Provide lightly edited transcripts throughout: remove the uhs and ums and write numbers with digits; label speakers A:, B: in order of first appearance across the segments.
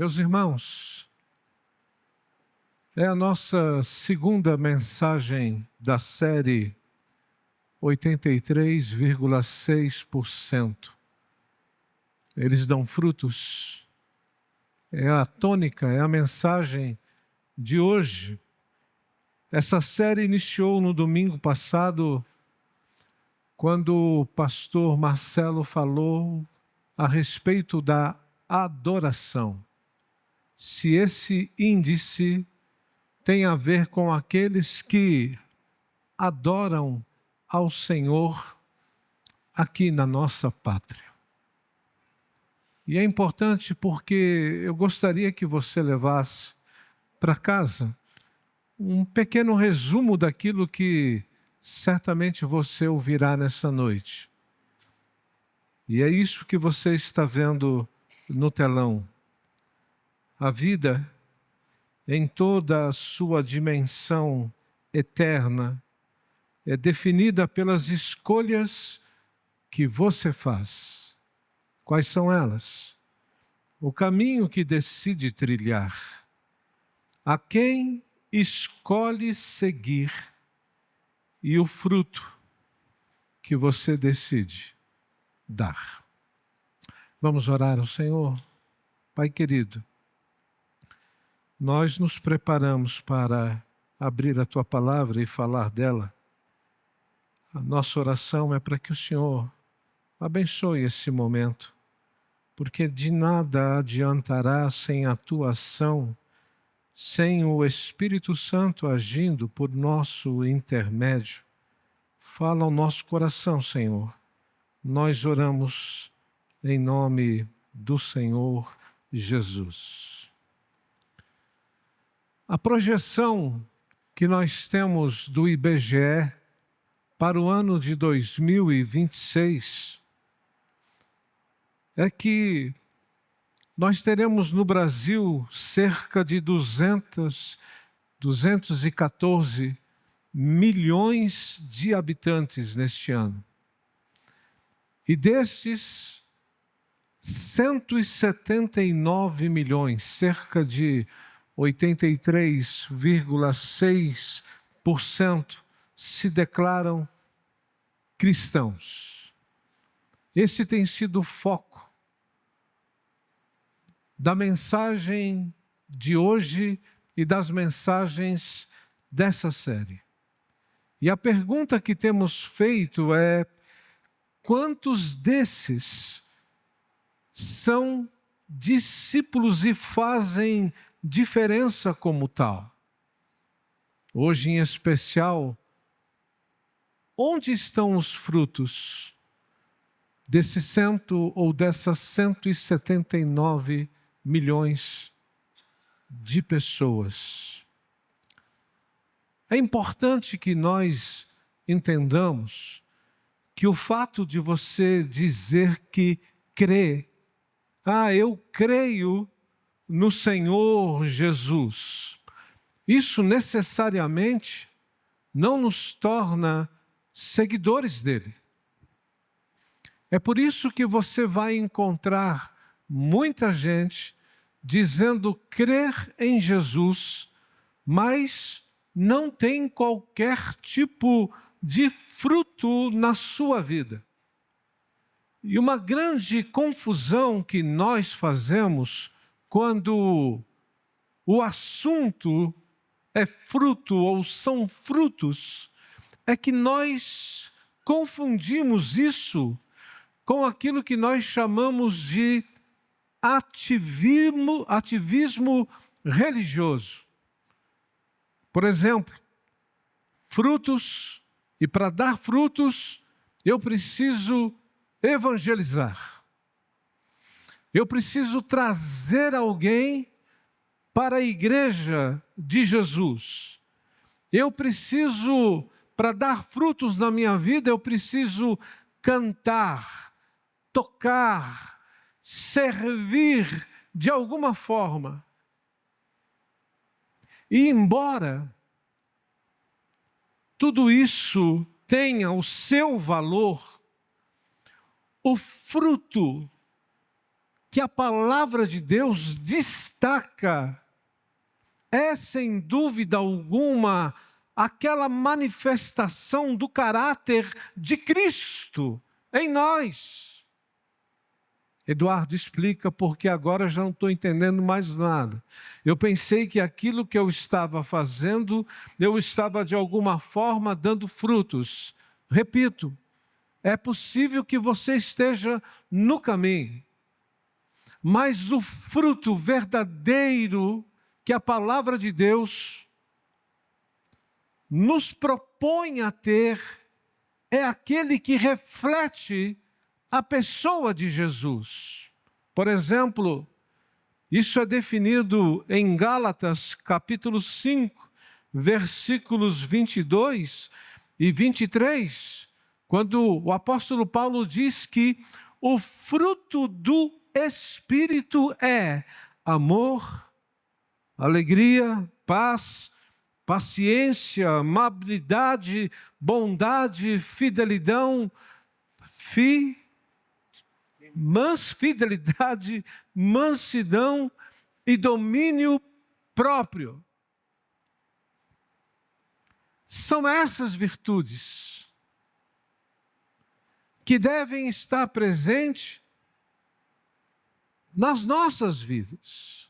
A: Meus irmãos, é a nossa segunda mensagem da série 83,6%. Eles dão frutos. É a tônica, é a mensagem de hoje. Essa série iniciou no domingo passado, quando o pastor Marcelo falou a respeito da adoração. Se esse índice tem a ver com aqueles que adoram ao Senhor aqui na nossa pátria. E é importante porque eu gostaria que você levasse para casa um pequeno resumo daquilo que certamente você ouvirá nessa noite. E é isso que você está vendo no telão. A vida, em toda a sua dimensão eterna, é definida pelas escolhas que você faz. Quais são elas? O caminho que decide trilhar. A quem escolhe seguir e o fruto que você decide dar. Vamos orar ao Senhor? Pai querido, nós nos preparamos para abrir a Tua palavra e falar dela. A nossa oração é para que o Senhor abençoe esse momento, porque de nada adiantará sem a Tua ação, sem o Espírito Santo agindo por nosso intermédio. Fala ao nosso coração, Senhor. Nós oramos em nome do Senhor Jesus. A projeção que nós temos do IBGE para o ano de 2026 é que nós teremos no Brasil cerca de 214 milhões de habitantes neste ano. E destes, 179 milhões, cerca de 83,6% se declaram cristãos. Esse tem sido o foco da mensagem de hoje e das mensagens dessa série. E a pergunta que temos feito é: quantos desses são discípulos e fazem diferença como tal? Hoje em especial, onde estão os frutos desses dessas 179 milhões de pessoas? É importante que nós entendamos que o fato de você dizer que crê, eu creio no Senhor Jesus, isso necessariamente não nos torna seguidores dele. É por isso que você vai encontrar muita gente dizendo crer em Jesus, mas não tem qualquer tipo de fruto na sua vida. E uma grande confusão que nós fazemos quando o assunto é fruto ou são frutos, é que nós confundimos isso com aquilo que nós chamamos de ativismo religioso. Por exemplo, frutos, e para dar frutos, eu preciso evangelizar. Eu preciso trazer alguém para a igreja de Jesus. Eu preciso, para dar frutos na minha vida, eu preciso cantar, tocar, servir de alguma forma. E embora tudo isso tenha o seu valor, o fruto que a palavra de Deus destaca é, sem dúvida alguma, aquela manifestação do caráter de Cristo em nós. Eduardo explica, porque agora já não estou entendendo mais nada. Eu pensei que aquilo que eu estava fazendo, eu estava de alguma forma dando frutos. Repito, é possível que você esteja no caminho, mas o fruto verdadeiro que a palavra de Deus nos propõe a ter é aquele que reflete a pessoa de Jesus. Por exemplo, isso é definido em Gálatas, capítulo 5, versículos 22 e 23, quando o apóstolo Paulo diz que o fruto do Espírito é amor, alegria, paz, paciência, amabilidade, bondade, fidelidade, mansidão e domínio próprio. São essas virtudes que devem estar presentes nas nossas vidas.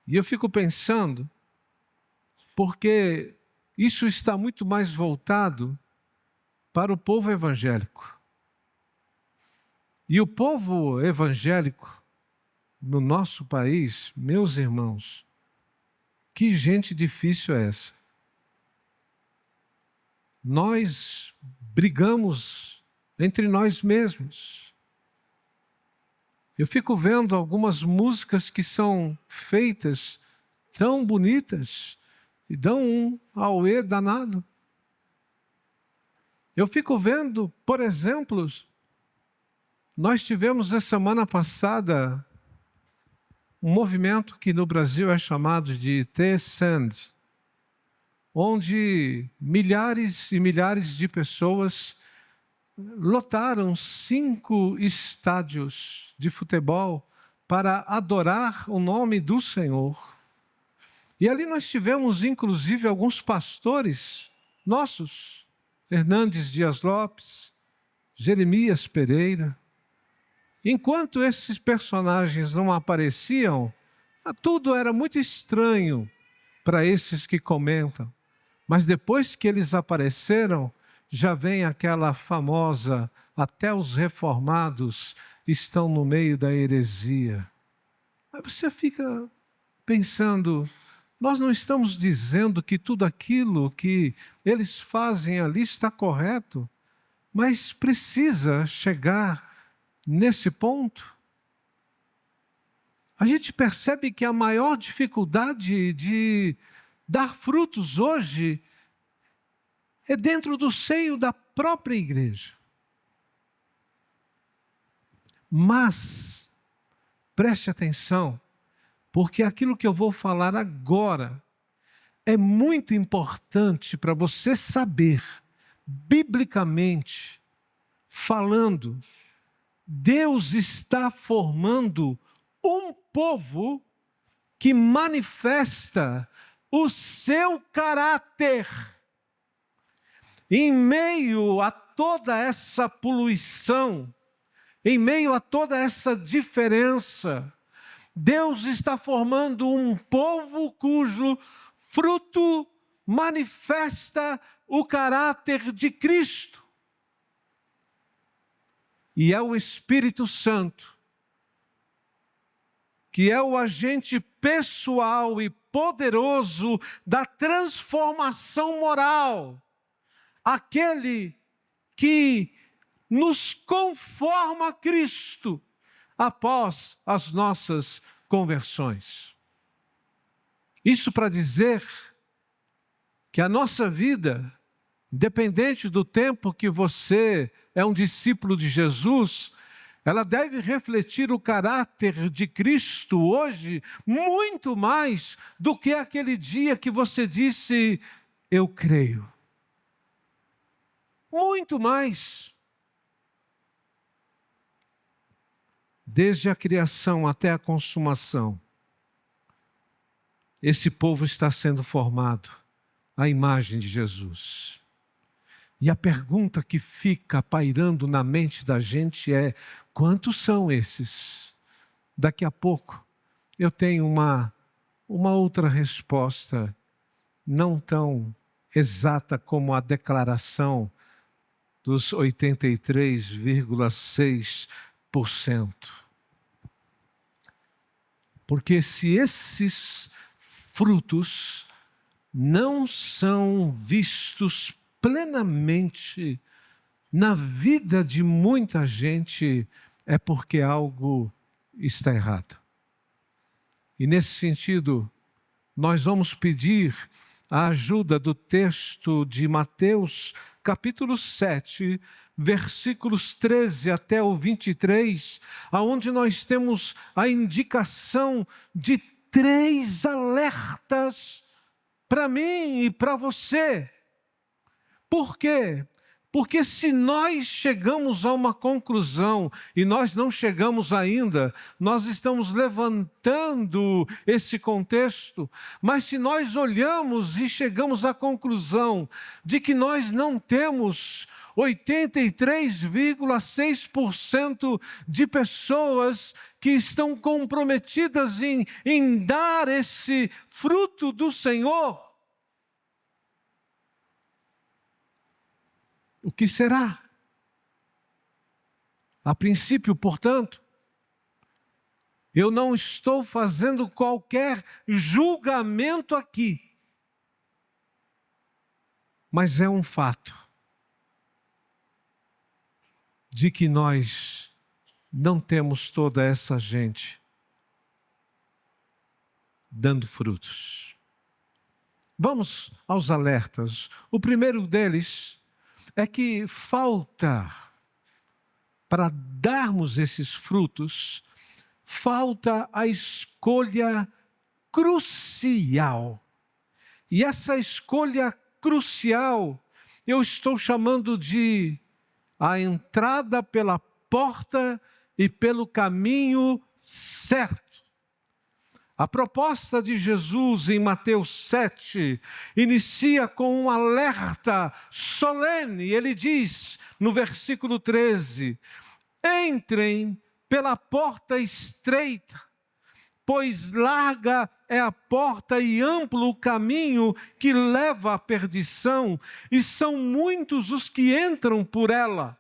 A: E eu fico pensando, porque isso está muito mais voltado para o povo evangélico. E o povo evangélico no nosso país, meus irmãos, que gente difícil é essa? Nós brigamos entre nós mesmos. Eu fico vendo algumas músicas que são feitas tão bonitas e dão um auê danado. Eu fico vendo, por exemplo, nós tivemos a semana passada um movimento que no Brasil é chamado de T-Send, onde milhares e milhares de pessoas lotaram 5 estádios de futebol para adorar o nome do Senhor. E ali nós tivemos, inclusive, alguns pastores nossos, Hernandes Dias Lopes, Jeremias Pereira. Enquanto esses personagens não apareciam, tudo era muito estranho para esses que comentam. Mas depois que eles apareceram, já vem aquela famosa, até os reformados estão no meio da heresia. Aí você fica pensando, nós não estamos dizendo que tudo aquilo que eles fazem ali está correto, mas precisa chegar nesse ponto. A gente percebe que a maior dificuldade de dar frutos hoje é dentro do seio da própria igreja. Mas, preste atenção, porque aquilo que eu vou falar agora é muito importante para você saber, biblicamente falando, Deus está formando um povo que manifesta o seu caráter. Em meio a toda essa poluição, em meio a toda essa diferença, Deus está formando um povo cujo fruto manifesta o caráter de Cristo. E é o Espírito Santo, que é o agente pessoal e poderoso da transformação moral, aquele que nos conforma a Cristo após as nossas conversões. Isso para dizer que a nossa vida, independente do tempo que você é um discípulo de Jesus, ela deve refletir o caráter de Cristo hoje muito mais do que aquele dia que você disse, eu creio. Muito mais. desde a criação até a consumação, esse povo está sendo formado à imagem de Jesus. E a pergunta que fica pairando na mente da gente é: quantos são esses? Daqui a pouco eu tenho uma outra resposta, não tão exata como a declaração dos 83,6%. Porque se esses frutos não são vistos plenamente na vida de muita gente, é porque algo está errado. E nesse sentido, nós vamos pedir a ajuda do texto de Mateus, capítulo 7, versículos 13 até o 23, aonde nós temos a indicação de 3 alertas para mim e para você. Por quê? Porque se nós chegamos a uma conclusão, e nós não chegamos ainda, nós estamos levantando esse contexto, mas se nós olhamos e chegamos à conclusão de que nós não temos 83,6% de pessoas que estão comprometidas em dar esse fruto do Senhor, o que será? A princípio, portanto, eu não estou fazendo qualquer julgamento aqui, mas é um fato de que nós não temos toda essa gente dando frutos. Vamos aos alertas. O primeiro deles é que falta, para darmos esses frutos, falta a escolha crucial. E essa escolha crucial eu estou chamando de a entrada pela porta e pelo caminho certo. A proposta de Jesus em Mateus 7 inicia com um alerta solene. Ele diz no versículo 13: entrem pela porta estreita, pois larga é a porta e amplo o caminho que leva à perdição, e são muitos os que entram por ela.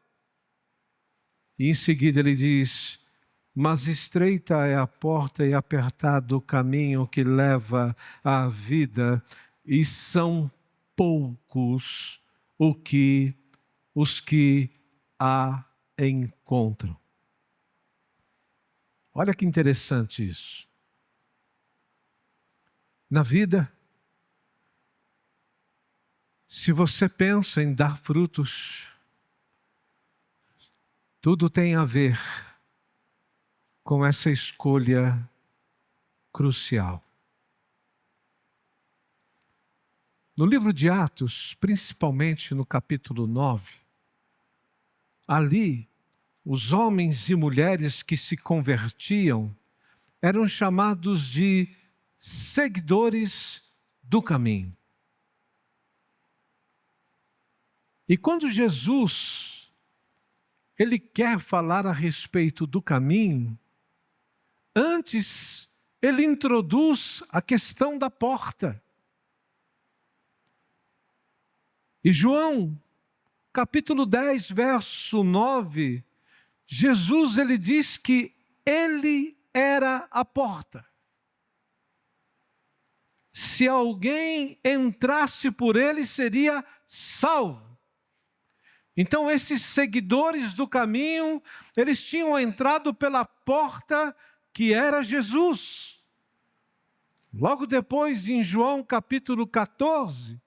A: E em seguida ele diz: mas estreita é a porta e apertado o caminho que leva à vida, e são poucos os que a encontram. Olha que interessante isso. Na vida, se você pensa em dar frutos, tudo tem a ver com essa escolha crucial. No livro de Atos, principalmente no capítulo 9, ali, os homens e mulheres que se convertiam eram chamados de seguidores do caminho. E quando Jesus, ele quer falar a respeito do caminho, antes, ele introduz a questão da porta. E João, capítulo 10, verso 9, Jesus, ele diz que ele era a porta. Se alguém entrasse por ele, seria salvo. Então, esses seguidores do caminho, eles tinham entrado pela porta que era Jesus. Logo depois, em João capítulo 14,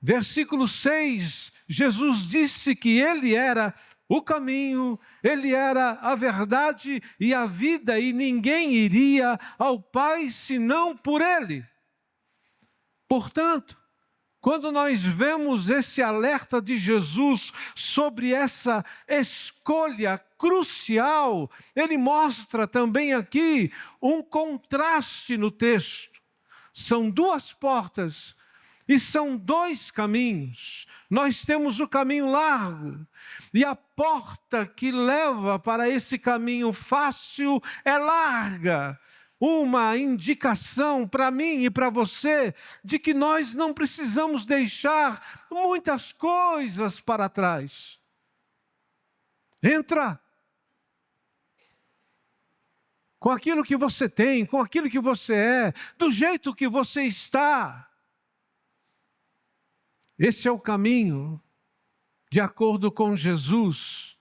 A: versículo 6, Jesus disse que ele era o caminho, ele era a verdade e a vida, e ninguém iria ao Pai senão por ele. Portanto, quando nós vemos esse alerta de Jesus sobre essa escolha crucial, ele mostra também aqui um contraste no texto. São duas portas e são dois caminhos. Nós temos o caminho largo e a porta que leva para esse caminho fácil é larga. Uma indicação para mim e para você de que nós não precisamos deixar muitas coisas para trás. Entra com aquilo que você tem, com aquilo que você é, do jeito que você está. Esse é o caminho, de acordo com Jesus,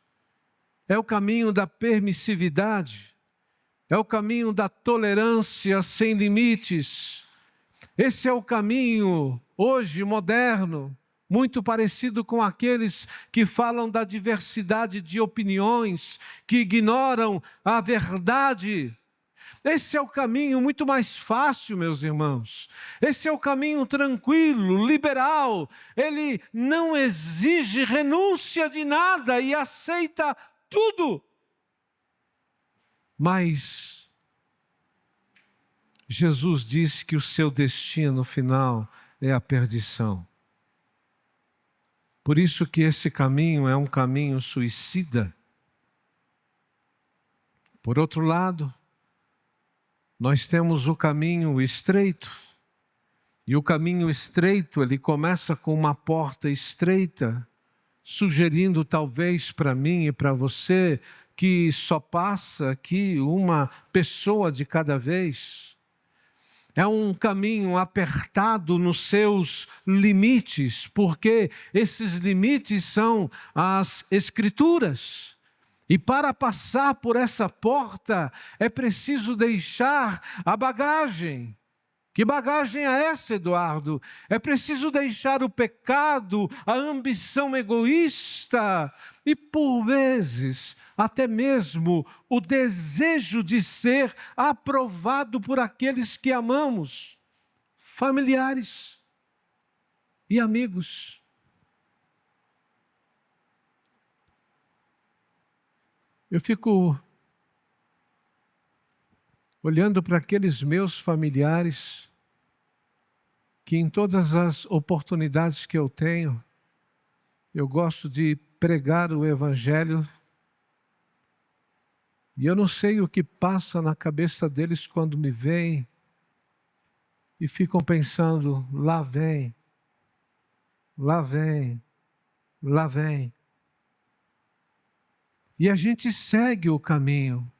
A: é o caminho da permissividade, é o caminho da tolerância sem limites. Esse é o caminho, hoje, moderno, muito parecido com aqueles que falam da diversidade de opiniões, que ignoram a verdade. Esse é o caminho muito mais fácil, meus irmãos. Esse é o caminho tranquilo, liberal. Ele não exige renúncia de nada e aceita tudo. Mas Jesus disse que o seu destino final é a perdição. Por isso que esse caminho é um caminho suicida. Por outro lado, nós temos o caminho estreito. E o caminho estreito, ele começa com uma porta estreita, sugerindo talvez para mim e para você que só passa aqui uma pessoa de cada vez. É um caminho apertado nos seus limites, porque esses limites são as Escrituras. E para passar por essa porta, é preciso deixar a bagagem. Que bagagem é essa, Eduardo? É preciso deixar o pecado, a ambição egoísta e, por vezes, até mesmo o desejo de ser aprovado por aqueles que amamos, familiares e amigos. Eu fico olhando para aqueles meus familiares que em todas as oportunidades que eu tenho, eu gosto de pregar o Evangelho e eu não sei o que passa na cabeça deles quando me veem e ficam pensando, lá vem, lá vem, lá vem. E a gente segue o caminho.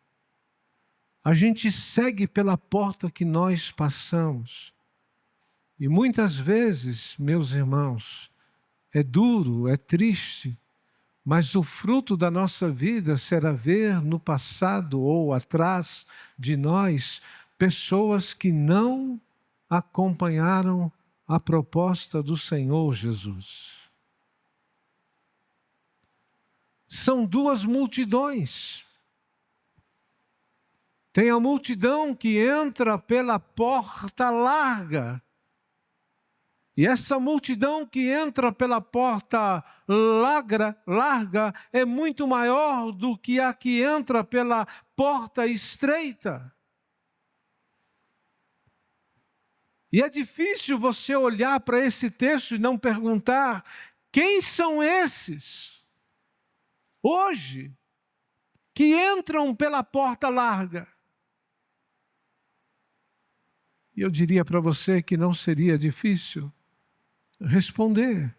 A: A gente segue pela porta que nós passamos. E muitas vezes, meus irmãos, é duro, é triste, mas o fruto da nossa vida será ver no passado ou atrás de nós pessoas que não acompanharam a proposta do Senhor Jesus. São duas multidões. Tem a multidão que entra pela porta larga. E essa multidão que entra pela porta larga é muito maior do que a que entra pela porta estreita. E é difícil você olhar para esse texto e não perguntar: quem são esses hoje que entram pela porta larga? E eu diria para você que não seria difícil responder,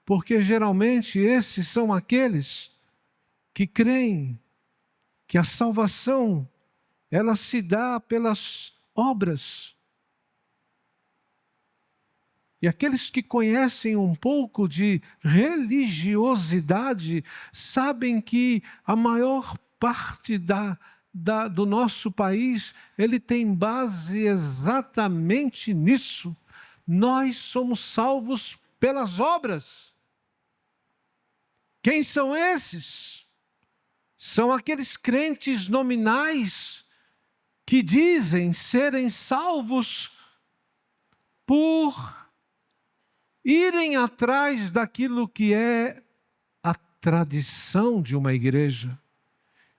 A: porque geralmente esses são aqueles que creem que a salvação ela se dá pelas obras. E aqueles que conhecem um pouco de religiosidade sabem que a maior parte do nosso país, ele tem base exatamente nisso. Nós somos salvos pelas obras. Quem são esses? São aqueles crentes nominais que dizem serem salvos por irem atrás daquilo que é a tradição de uma igreja.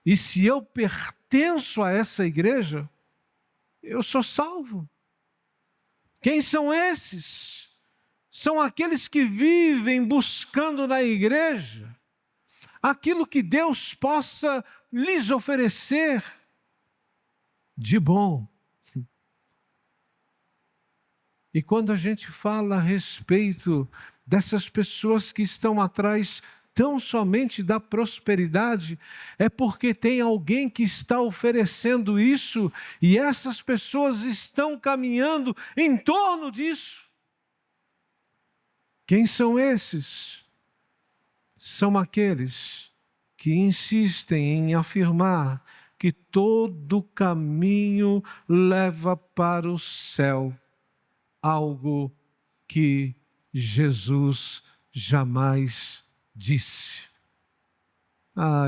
A: E se eu pertenço a essa igreja, eu sou salvo. Quem são esses? São aqueles que vivem buscando na igreja aquilo que Deus possa lhes oferecer de bom. E quando a gente fala a respeito dessas pessoas que estão atrás tão somente da prosperidade, é porque tem alguém que está oferecendo isso e essas pessoas estão caminhando em torno disso. Quem são esses? São aqueles que insistem em afirmar que todo caminho leva para o céu, algo que Jesus jamais disse.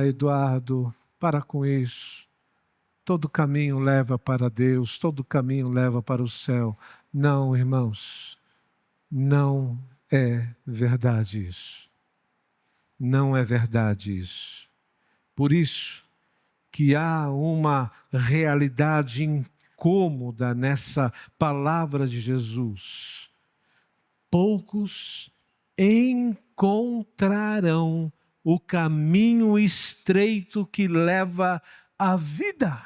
A: Eduardo, para com isso. Todo caminho leva para Deus, todo caminho leva para o céu. Não, irmãos, não é verdade isso. Não é verdade isso. Por isso que há uma realidade incômoda nessa palavra de Jesus. Poucos encontrarão o caminho estreito que leva à vida.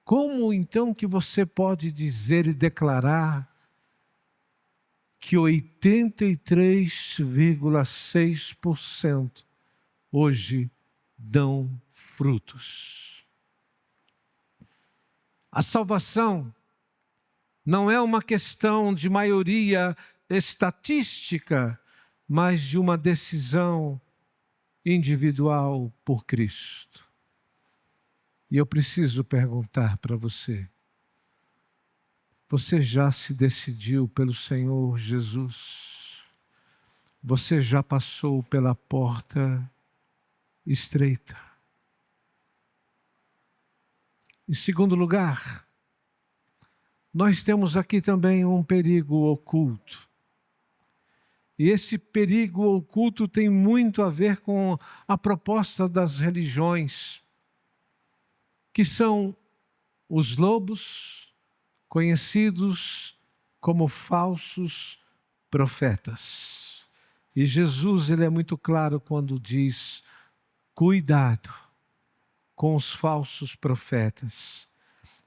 A: Como então que você pode dizer e declarar que 83,6% hoje dão frutos? A salvação não é uma questão de maioria estatística, mas de uma decisão individual por Cristo. E eu preciso perguntar para você: você já se decidiu pelo Senhor Jesus? Você já passou pela porta estreita? Em segundo lugar, nós temos aqui também um perigo oculto. E esse perigo oculto tem muito a ver com a proposta das religiões, que são os lobos, conhecidos como falsos profetas. E Jesus, ele é muito claro quando diz: cuidado com os falsos profetas.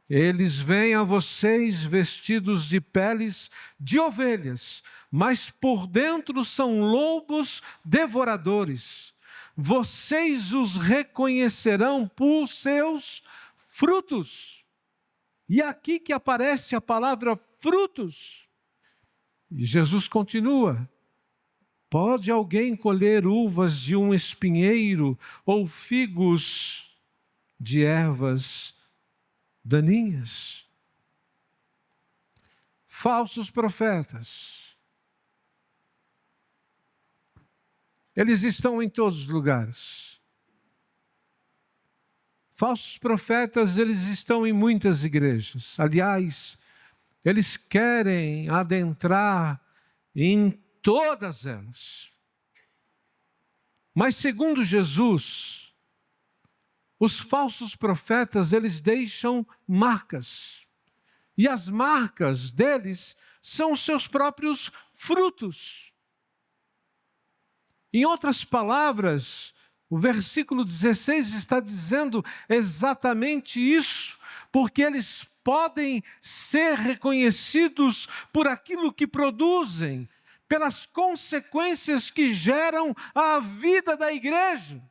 A: Eles vêm a vocês vestidos de peles de ovelhas, mas por dentro são lobos devoradores. Vocês os reconhecerão por seus frutos. E é aqui que aparece a palavra frutos. E Jesus continua: pode alguém colher uvas de um espinheiro ou figos de ervas daninhas? Falsos profetas. Eles estão em todos os lugares. Falsos profetas, eles estão em muitas igrejas. Aliás, eles querem adentrar em todas elas. Mas segundo Jesus, os falsos profetas, eles deixam marcas. E as marcas deles são os seus próprios frutos. Em outras palavras, o versículo 16 está dizendo exatamente isso, porque eles podem ser reconhecidos por aquilo que produzem, pelas consequências que geram a vida da igreja.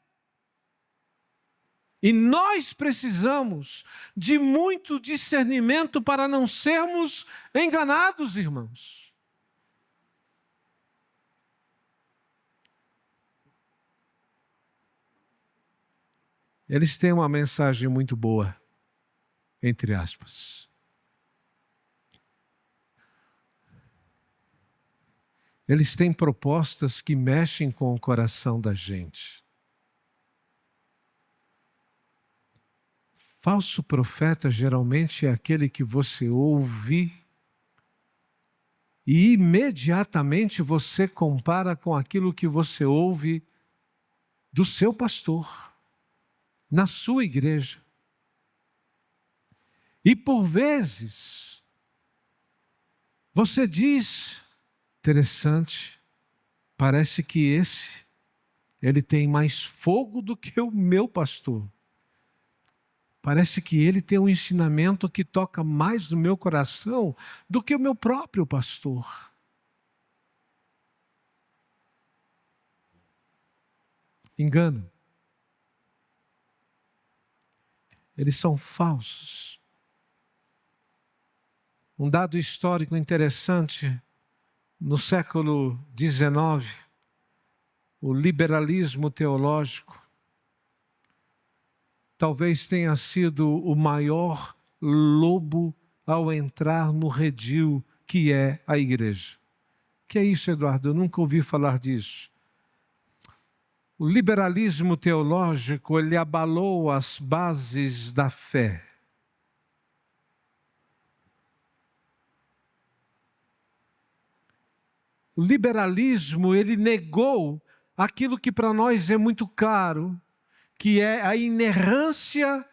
A: E nós precisamos de muito discernimento para não sermos enganados, irmãos. Eles têm uma mensagem muito boa, entre aspas. Eles têm propostas que mexem com o coração da gente. Falso profeta geralmente é aquele que você ouve E imediatamente você compara com aquilo que você ouve do seu pastor, na sua igreja. E por vezes, você diz, interessante, parece que ele tem mais fogo do que o meu pastor. Parece que ele tem um ensinamento que toca mais no meu coração do que o meu próprio pastor. Engano. Eles são falsos. Um dado histórico interessante, no século XIX, o liberalismo teológico talvez tenha sido o maior lobo ao entrar no redil que é a igreja. Que é isso, Eduardo? Eu nunca ouvi falar disso. O liberalismo teológico, ele abalou as bases da fé. O liberalismo, ele negou aquilo que para nós é muito caro, que é a inerrância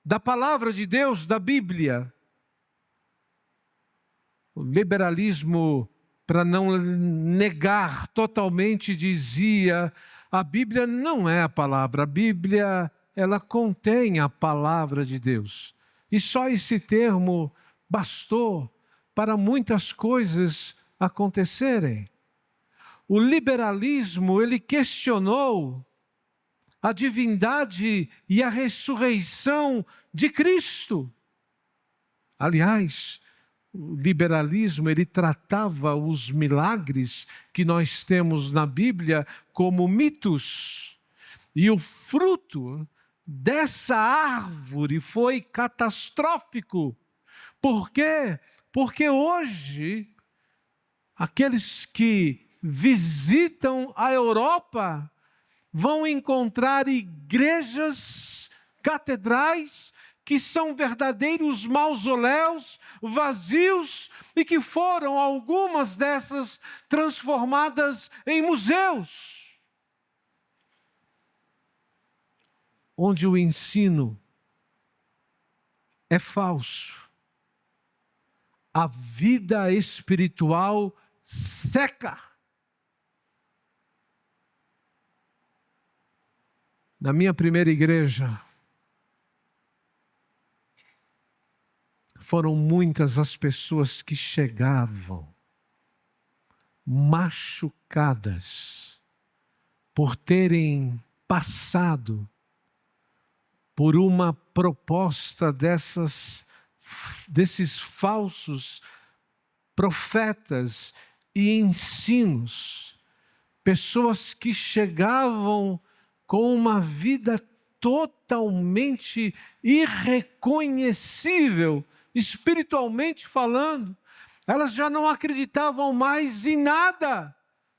A: da palavra de Deus, da Bíblia. O liberalismo, para não negar totalmente, dizia: a Bíblia não é a palavra, a Bíblia, ela contém a palavra de Deus. E só esse termo bastou para muitas coisas acontecerem. O liberalismo, ele questionou a divindade e a ressurreição de Cristo. Aliás, o liberalismo, ele tratava os milagres que nós temos na Bíblia como mitos. E o fruto dessa árvore foi catastrófico. Por quê? Porque hoje, aqueles que visitam a Europa vão encontrar igrejas, catedrais, que são verdadeiros mausoléus vazios e que foram algumas dessas transformadas em museus, onde o ensino é falso, a vida espiritual seca. Na minha primeira igreja, foram muitas as pessoas que chegavam machucadas por terem passado por uma proposta desses falsos profetas e ensinos. Pessoas que chegavam com uma vida totalmente irreconhecível, espiritualmente falando. Elas já não acreditavam mais em nada,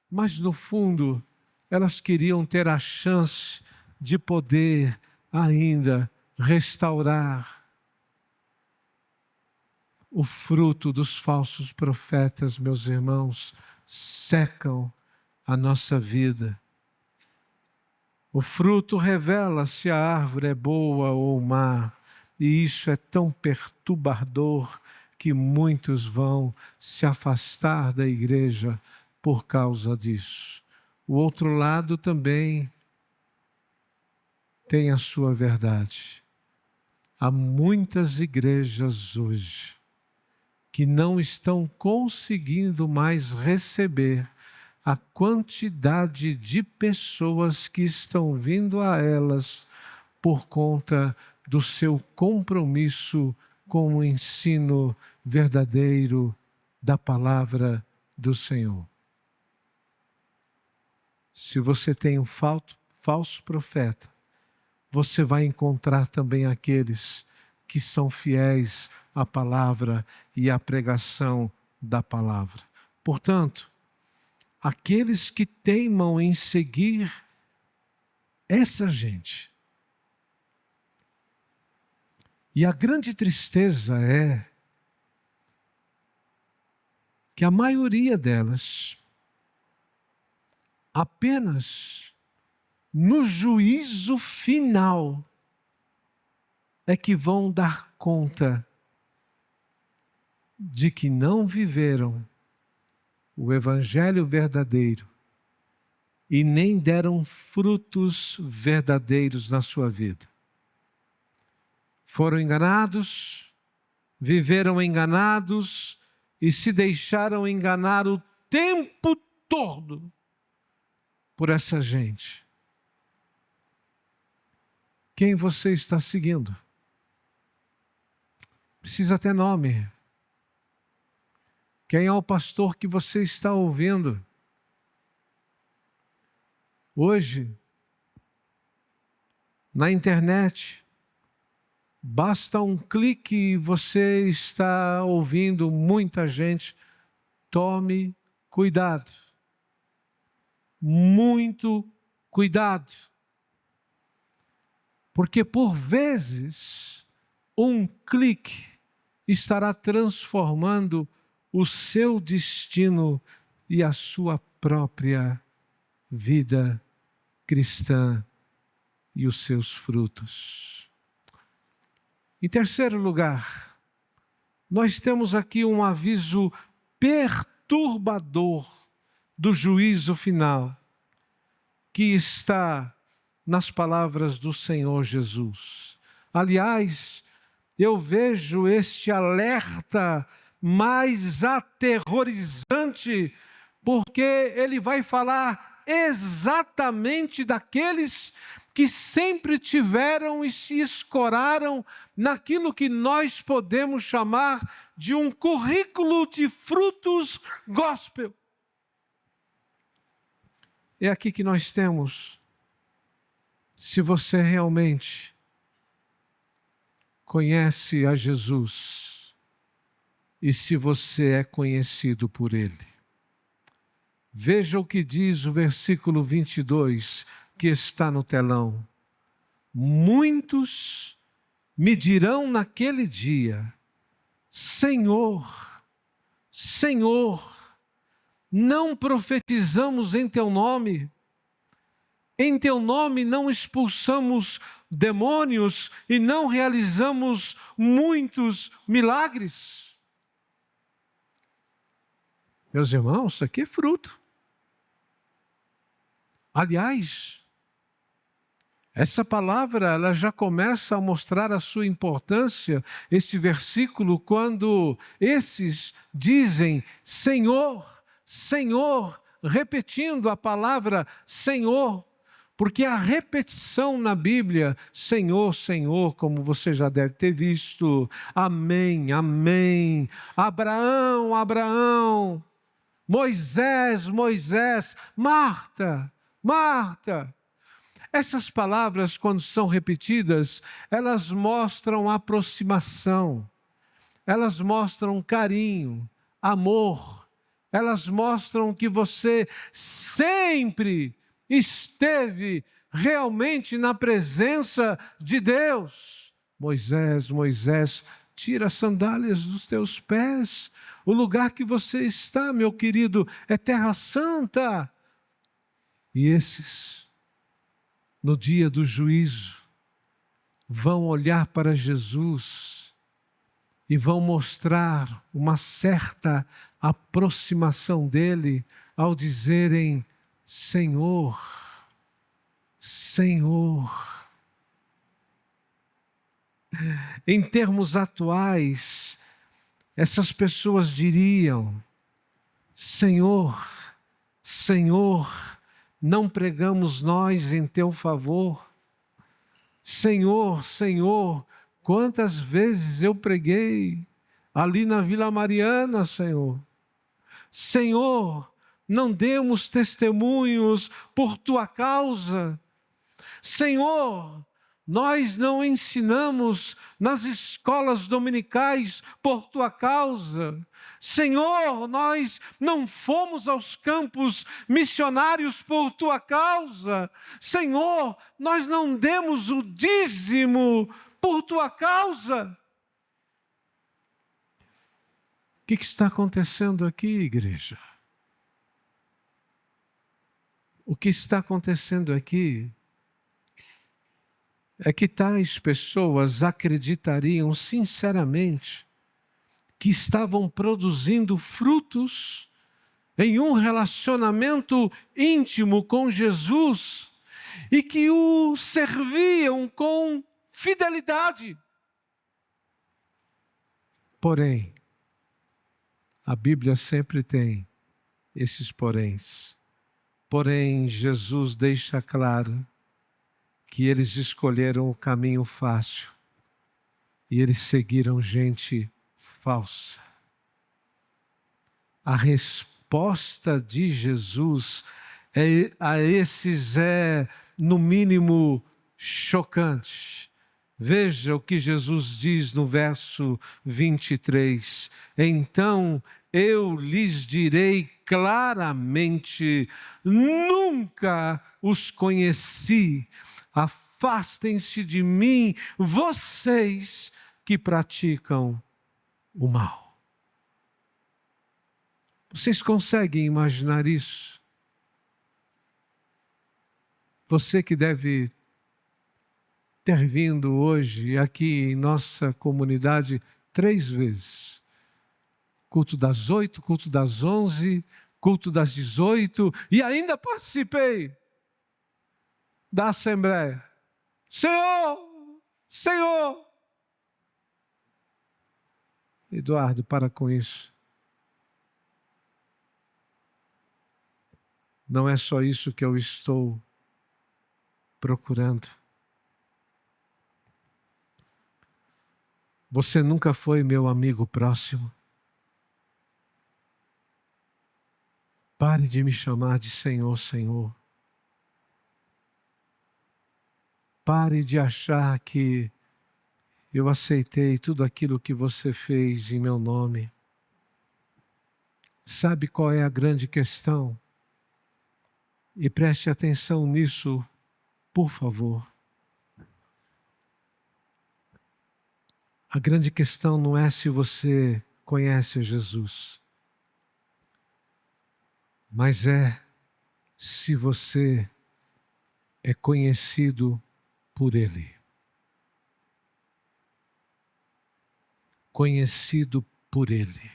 A: mas no fundo, elas queriam ter a chance de poder ainda restaurar. O fruto dos falsos profetas, meus irmãos, secam a nossa vida. O fruto revela se a árvore é boa ou má, e isso é tão perturbador que muitos vão se afastar da igreja por causa disso. O outro lado também tem a sua verdade. Há muitas igrejas hoje que não estão conseguindo mais receber a quantidade de pessoas que estão vindo a elas por conta do seu compromisso com o ensino verdadeiro da palavra do Senhor. Se você tem um falso profeta, você vai encontrar também aqueles que são fiéis à palavra e à pregação da palavra. Portanto, aqueles que teimam em seguir essa gente. E a grande tristeza é que a maioria delas, apenas no juízo final, é que vão dar conta de que não viveram o Evangelho verdadeiro e nem deram frutos verdadeiros na sua vida. Foram enganados, viveram enganados e se deixaram enganar o tempo todo por essa gente. Quem você está seguindo? Precisa ter nome. Quem é o pastor que você está ouvindo? Hoje, na internet, basta um clique e você está ouvindo muita gente. Tome cuidado. Muito cuidado. Porque por vezes, um clique estará transformando o seu destino e a sua própria vida cristã e os seus frutos. Em terceiro lugar, nós temos aqui um aviso perturbador do juízo final, que está nas palavras do Senhor Jesus. Aliás, eu vejo este alerta mais aterrorizante, porque ele vai falar exatamente daqueles que sempre tiveram e se escoraram naquilo que nós podemos chamar de um currículo de frutos gospel. É aqui que nós temos, se você realmente conhece a Jesus e se você é conhecido por Ele. Veja o que diz o versículo 22, que está no telão. Muitos me dirão naquele dia: Senhor, Senhor, não profetizamos em Teu nome? Em Teu nome não expulsamos demônios e não realizamos muitos milagres? Meus irmãos, isso aqui é fruto. Aliás, essa palavra ela já começa a mostrar a sua importância, esse versículo, quando esses dizem Senhor, Senhor, repetindo a palavra Senhor, porque a repetição na Bíblia, Senhor, Senhor, como você já deve ter visto, amém, amém, Abraão, Abraão, Moisés, Moisés, Marta, Marta. Essas palavras, quando são repetidas, elas mostram aproximação, elas mostram carinho, amor, elas mostram que você sempre esteve realmente na presença de Deus. Moisés, Moisés, tira as sandálias dos teus pés. O lugar que você está, meu querido, é terra santa. E esses, no dia do juízo, vão olhar para Jesus e vão mostrar uma certa aproximação dele ao dizerem Senhor, Senhor. Em termos atuais, essas pessoas diriam: Senhor, Senhor, não pregamos nós em teu favor? Senhor, Senhor, quantas vezes eu preguei ali na Vila Mariana, Senhor. Senhor, não demos testemunhos por tua causa. Senhor, nós não ensinamos nas escolas dominicais por tua causa. Senhor, nós não fomos aos campos missionários por tua causa. Senhor, nós não demos o dízimo por tua causa. O que está acontecendo aqui, igreja? O que está acontecendo aqui é que tais pessoas acreditariam sinceramente que estavam produzindo frutos em um relacionamento íntimo com Jesus e que o serviam com fidelidade. Porém, a Bíblia sempre tem esses poréns. Porém, Jesus deixa claro que eles escolheram o caminho fácil e eles seguiram gente falsa. A resposta de Jesus a esses é, no mínimo, chocante. Veja o que Jesus diz no verso 23. Então eu lhes direi claramente: nunca os conheci. Afastem-se de mim, vocês que praticam o mal. Vocês conseguem imaginar isso? Você que deve ter vindo hoje aqui em nossa comunidade 3 vezes. Culto das 8, culto das 11, culto das 18 e ainda participei da Assembleia. Senhor, Senhor. Eduardo, para com isso. Não é só isso que eu estou procurando. Você nunca foi meu amigo próximo. Pare de me chamar de Senhor, Senhor. Pare de achar que eu aceitei tudo aquilo que você fez em meu nome. Sabe qual é a grande questão? E preste atenção nisso, por favor. A grande questão não é se você conhece Jesus, mas é se você é conhecido por Ele. Conhecido por Ele.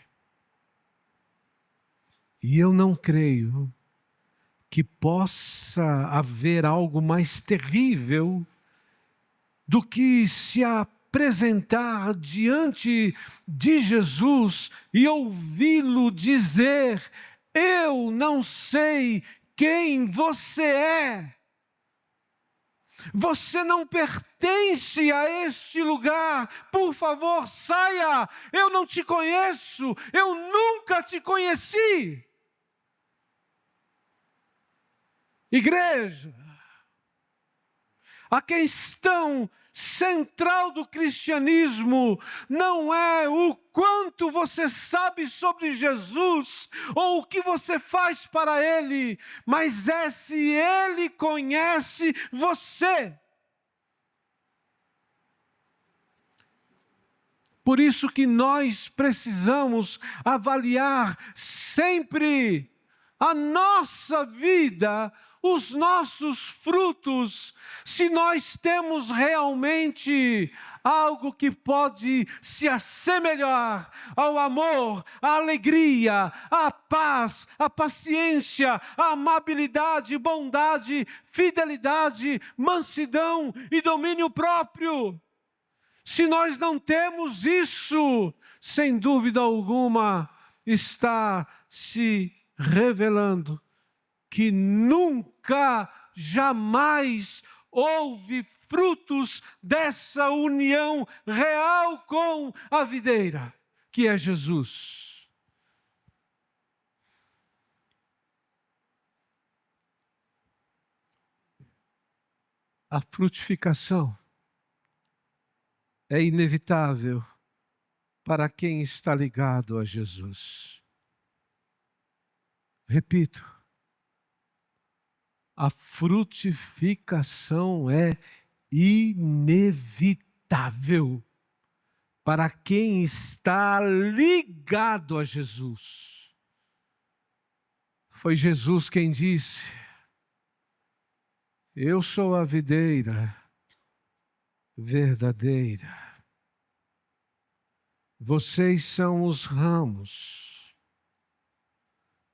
A: E eu não creio que possa haver algo mais terrível do que se apresentar diante de Jesus e ouvi-lo dizer: eu não sei quem você é. Você não pertence a este lugar. Por favor, saia. Eu não te conheço. Eu nunca te conheci. Igreja, a questão central do cristianismo não é o quanto você sabe sobre Jesus ou o que você faz para Ele, mas é se Ele conhece você. Por isso que nós precisamos avaliar sempre a nossa vida, os nossos frutos, se nós temos realmente algo que pode se assemelhar ao amor, à alegria, à paz, à paciência, à amabilidade, bondade, fidelidade, mansidão e domínio próprio. Se nós não temos isso, sem dúvida alguma, está se revelando que nunca, jamais houve frutos dessa união real com a videira, que é Jesus. A frutificação é inevitável para quem está ligado a Jesus. Repito, a frutificação é inevitável para quem está ligado a Jesus. Foi Jesus quem disse: eu sou a videira verdadeira. Vocês são os ramos.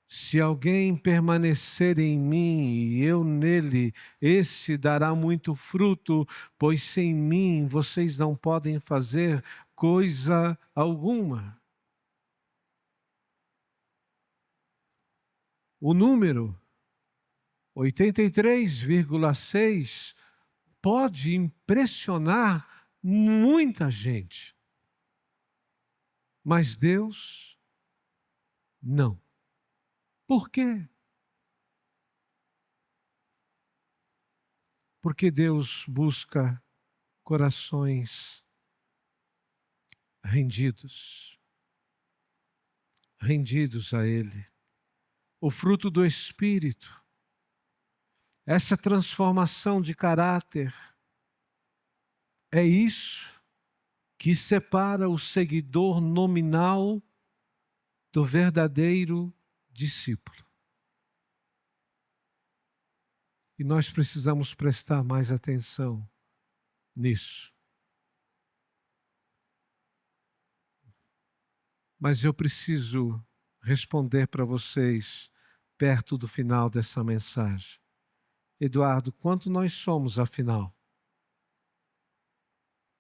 A: Se alguém permanecer em mim e eu nele, esse dará muito fruto, pois sem mim vocês não podem fazer coisa alguma. O número 83,6 pode impressionar muita gente, mas Deus não. Por quê? Porque Deus busca corações rendidos a Ele. O fruto do Espírito, essa transformação de caráter, é isso que separa o seguidor nominal do verdadeiro discípulo. E nós precisamos prestar mais atenção nisso. Mas eu preciso responder para vocês perto do final dessa mensagem. Eduardo, quanto nós somos afinal?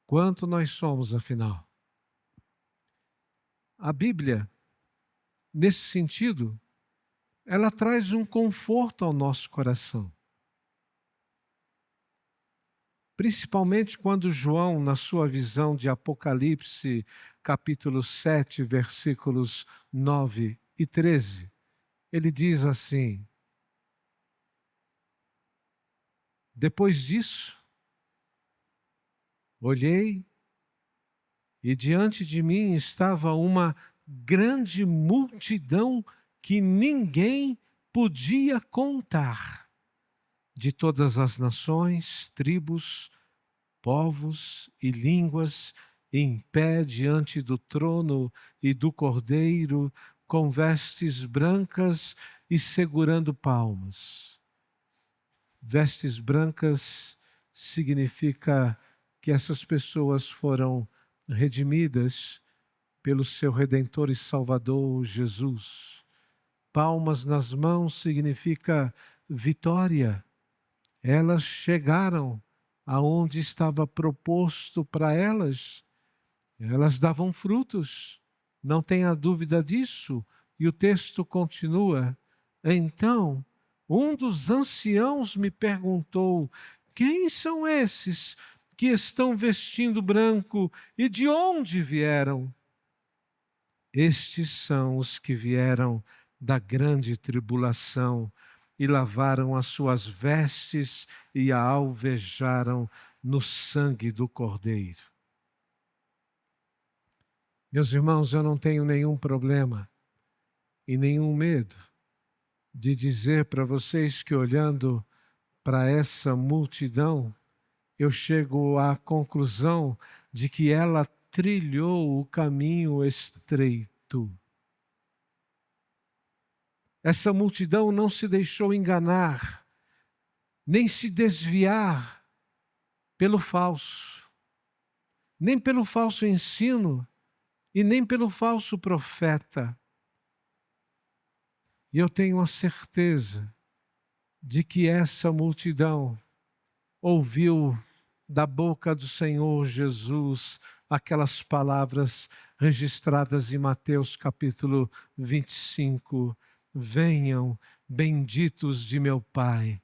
A: Quanto nós somos afinal? A Bíblia, nesse sentido, ela traz um conforto ao nosso coração. Principalmente quando João, na sua visão de Apocalipse, capítulo 7, versículos 9 e 13, ele diz assim: depois disso, olhei e diante de mim estava uma grande multidão que ninguém podia contar, de todas as nações, tribos, povos e línguas, em pé diante do trono e do Cordeiro, com vestes brancas e segurando palmas. Vestes brancas significa que essas pessoas foram redimidas pelo seu Redentor e Salvador Jesus. Palmas nas mãos significa vitória. Elas chegaram aonde estava proposto para elas. Elas davam frutos, não tenha dúvida disso. E o texto continua: então, um dos anciãos me perguntou: quem são esses que estão vestindo branco e de onde vieram? Estes são os que vieram da grande tribulação e lavaram as suas vestes e a alvejaram no sangue do Cordeiro. Meus irmãos, eu não tenho nenhum problema e nenhum medo de dizer para vocês que, olhando para essa multidão, eu chego à conclusão de que ela trilhou o caminho estreito. Essa multidão não se deixou enganar, nem se desviar pelo falso, nem pelo falso ensino e nem pelo falso profeta. E eu tenho a certeza de que essa multidão ouviu da boca do Senhor Jesus aquelas palavras registradas em Mateus capítulo 25. Venham, benditos de meu Pai,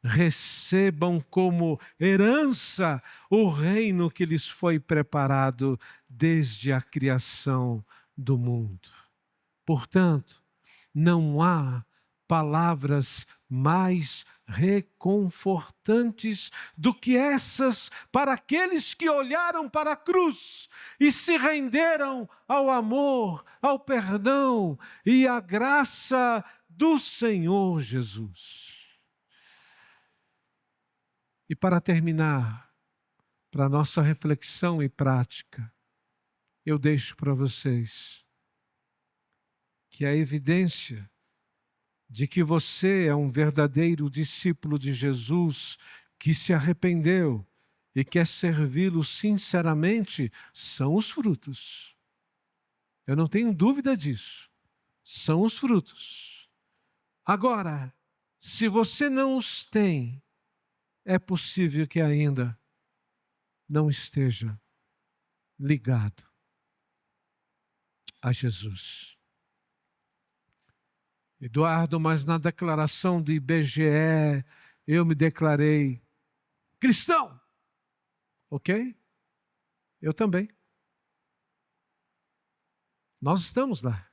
A: recebam como herança o reino que lhes foi preparado desde a criação do mundo. Portanto, não há palavras mais reconfortantes do que essas para aqueles que olharam para a cruz e se renderam ao amor, ao perdão e à graça do Senhor Jesus. E para terminar, para nossa reflexão e prática, eu deixo para vocês que a evidência de que você é um verdadeiro discípulo de Jesus, que se arrependeu e quer servi-lo sinceramente, são os frutos. Eu não tenho dúvida disso. São os frutos. Agora, se você não os tem, é possível que ainda não esteja ligado a Jesus. Eduardo, mas na declaração do IBGE eu me declarei cristão. Ok? Eu também. Nós estamos lá.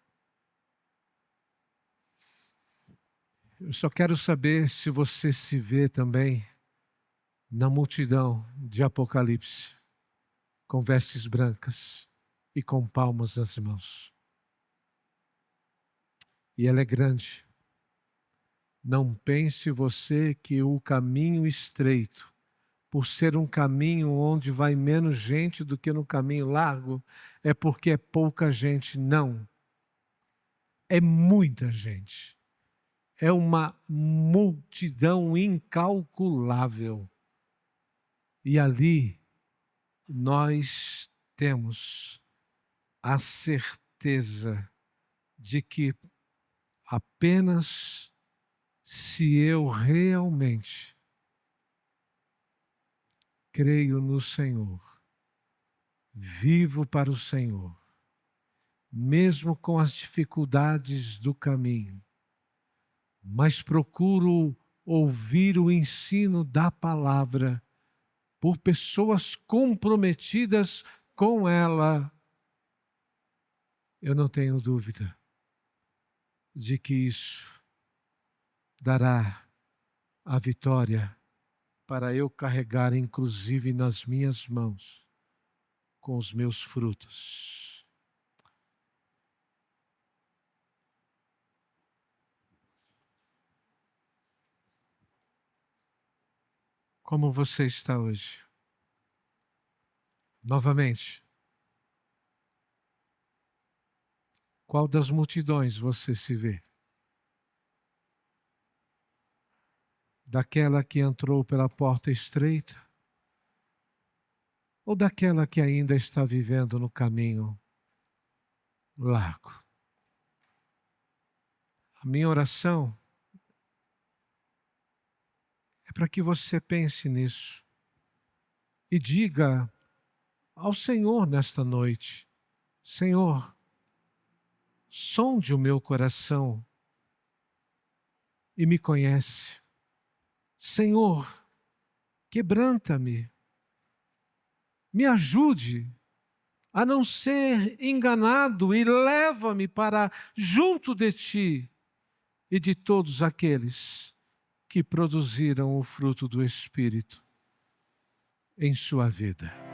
A: Eu só quero saber se você se vê também na multidão de Apocalipse, com vestes brancas e com palmas nas mãos. E ela é grande. Não pense você que o caminho estreito, por ser um caminho onde vai menos gente do que no caminho largo, é porque é pouca gente. Não. É muita gente. É uma multidão incalculável. E ali nós temos a certeza de que apenas se eu realmente creio no Senhor, vivo para o Senhor, mesmo com as dificuldades do caminho, mas procuro ouvir o ensino da palavra por pessoas comprometidas com ela, eu não tenho dúvida de que isso dará a vitória para eu carregar, inclusive nas minhas mãos, com os meus frutos. Como você está hoje? Novamente, qual das multidões você se vê? Daquela que entrou pela porta estreita? Ou daquela que ainda está vivendo no caminho largo? A minha oração é para que você pense nisso e diga ao Senhor nesta noite: Senhor, sonde o meu coração e me conhece. Senhor, quebranta-me, me ajude a não ser enganado e leva-me para junto de Ti e de todos aqueles que produziram o fruto do Espírito em sua vida.